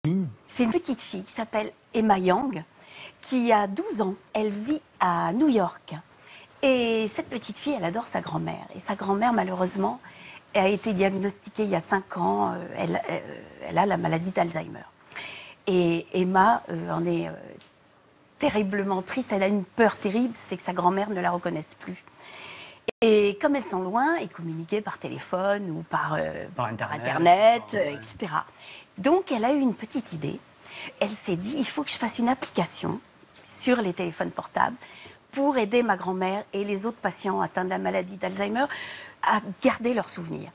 C'est une petite fille qui s'appelle Emma Yang, qui a 12 ans. Elle vit à New York. Et cette petite fille, elle adore sa grand-mère. Et sa grand-mère, malheureusement, a été diagnostiquée il y a 5 ans. Elle a la maladie d'Alzheimer. Et Emma en est terriblement triste. Elle a une peur terrible, c'est que sa grand-mère ne la reconnaisse plus. Et comme elles sont loin, ils communiquaient par téléphone ou par Internet, etc. Donc, elle a eu une petite idée. Elle s'est dit, il faut que je fasse une application sur les téléphones portables pour aider ma grand-mère et les autres patients atteints de la maladie d'Alzheimer à garder leurs souvenirs.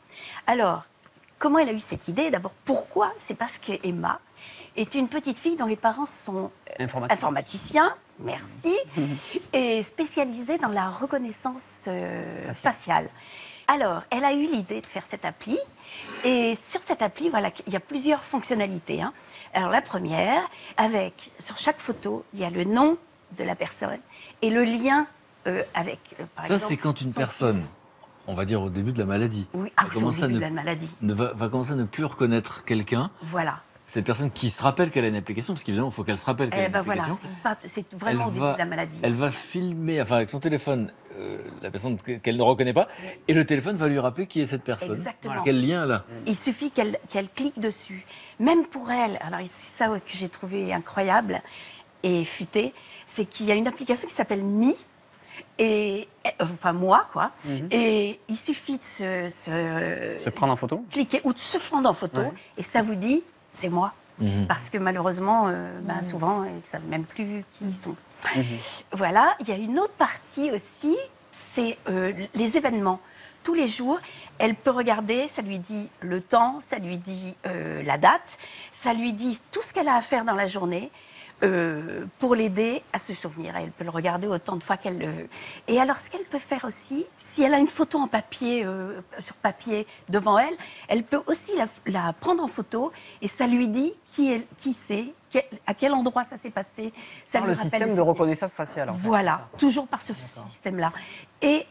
Alors, comment elle a eu cette idée? D'abord, pourquoi? C'est parce que Emma est une petite fille dont les parents sont informaticiens, merci, et spécialisés dans la reconnaissance faciale. Alors, elle a eu l'idée de faire cette appli, et sur cette appli, voilà, il y a plusieurs fonctionnalités. Alors, la première, sur chaque photo, il y a le nom de la personne et le lien avec, par exemple, ça, c'est quand une personne, on va dire au début de la maladie, oui, au début de la maladie, va commencer à ne plus reconnaître quelqu'un. Voilà. Cette personne qui se rappelle qu'elle a une application, parce qu'évidemment, il faut qu'elle se rappelle qu'elle a une application. Voilà, c'est vraiment au début de la maladie. Elle va filmer, enfin avec son téléphone, la personne qu'elle ne reconnaît pas, et le téléphone va lui rappeler qui est cette personne. Exactement. Quel lien elle a. Il suffit qu'elle clique dessus. Même pour elle, alors c'est ça que j'ai trouvé incroyable et futé, c'est qu'il y a une application qui s'appelle Me, et enfin moi quoi, et il suffit de se prendre en photo, cliquer ou de se prendre en photo, et ça vous dit c'est moi, parce que malheureusement souvent ils ne savent même plus qui ils sont. Voilà, il y a une autre partie aussi, c'est les événements. Tous les jours, elle peut regarder, ça lui dit le temps, ça lui dit la date, ça lui dit tout ce qu'elle a à faire dans la journée, pour l'aider à se souvenir. Elle peut le regarder autant de fois qu'elle le veut. Et alors, ce qu'elle peut faire aussi, si elle a une photo en papier, sur papier devant elle, elle peut aussi la prendre en photo, et ça lui dit qui c'est, à quel endroit ça s'est passé. Ça lui le rappelle système de reconnaissance faciale. En fait, voilà, toujours par ce système-là. Et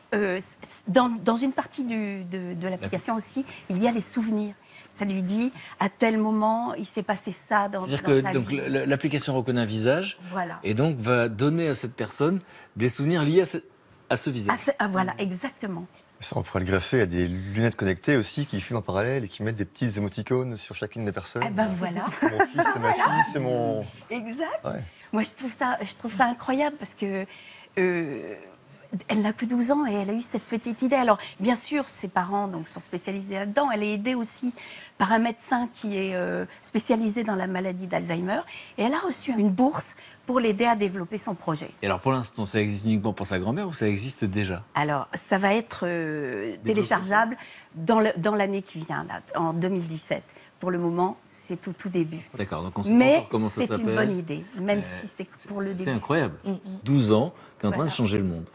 dans une partie de l'application aussi, il y a les souvenirs. Ça lui dit, à tel moment, il s'est passé ça dans ta vie. C'est-à-dire que l'application reconnaît un visage, voilà, et donc va donner à cette personne des souvenirs liés à ce visage. Voilà, exactement. Ça, on pourrait le greffer à des lunettes connectées aussi qui filment en parallèle et qui mettent des petites émoticônes sur chacune des personnes. Eh ben voilà. Mon fils, c'est ma fille, c'est mon... Exact. Ouais. Moi, je trouve ça incroyable parce que elle n'a que 12 ans et elle a eu cette petite idée. Alors, bien sûr, ses parents sont spécialisés là-dedans. Elle est aidée aussi par un médecin qui est spécialisé dans la maladie d'Alzheimer. Et elle a reçu une bourse pour l'aider à développer son projet. Et alors, pour l'instant, ça existe uniquement pour sa grand-mère ou ça existe déjà? Alors, ça va être téléchargeable dans l'année qui vient, là, en 2017. Pour le moment, c'est tout début. D'accord, donc on sait pas encore comment ça s'appelle. Mais c'est une bonne idée, même si c'est pour le début. C'est incroyable. 12 ans, qui est en train de changer le monde.